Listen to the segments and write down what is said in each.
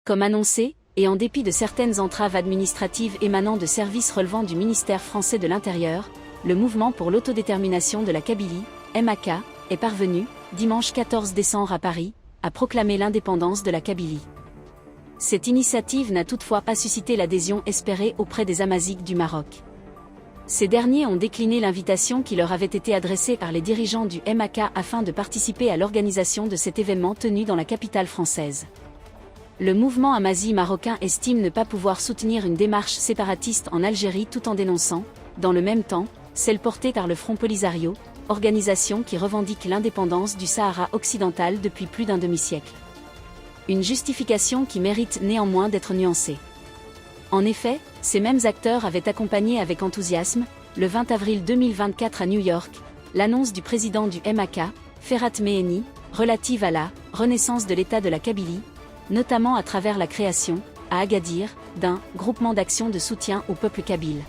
Comme annoncé, et en dépit de certaines entraves administratives émanant de services relevant du ministère français de l'Intérieur, le mouvement pour l'autodétermination de la Kabylie, MAK, est parvenu, dimanche 14 décembre à Paris, à proclamer l'indépendance de la Kabylie. Cette initiative n'a toutefois pas suscité l'adhésion espérée auprès des Amazighs du Maroc. Ces derniers ont décliné l'invitation qui leur avait été adressée par les dirigeants du MAK afin de participer à l'organisation de cet événement tenu dans la capitale française. Le mouvement amazigh marocain estime ne pas pouvoir soutenir une démarche séparatiste en Algérie tout en dénonçant, dans le même temps, celle portée par le Front Polisario, organisation qui revendique l'indépendance du Sahara occidental depuis plus d'un demi-siècle. Une justification qui mérite néanmoins d'être nuancée. En effet, ces mêmes acteurs avaient accompagné avec enthousiasme, le 20 avril 2024 à New York, l'annonce du président du MAK, Ferhat Meheni, relative à la « renaissance de l'État de la Kabylie », notamment à travers la création, à Agadir, d'un « groupement d'action de soutien au peuple kabyle ».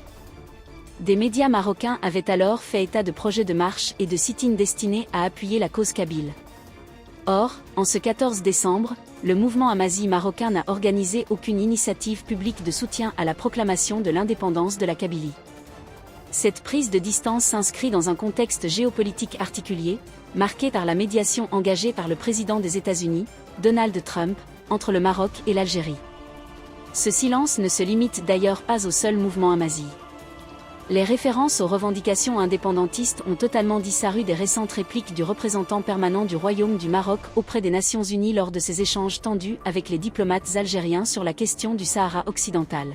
Des médias marocains avaient alors fait état de projets de marche et de sit-in destinés à appuyer la cause kabyle. Or, en ce 14 décembre, le mouvement amazigh marocain n'a organisé aucune initiative publique de soutien à la proclamation de l'indépendance de la Kabylie. Cette prise de distance s'inscrit dans un contexte géopolitique particulier, marqué par la médiation engagée par le président des États-Unis, Donald Trump, entre le Maroc et l'Algérie. Ce silence ne se limite d'ailleurs pas au seul mouvement amazigh. Les références aux revendications indépendantistes ont totalement disparu des récentes répliques du représentant permanent du Royaume du Maroc auprès des Nations Unies lors de ses échanges tendus avec les diplomates algériens sur la question du Sahara occidental.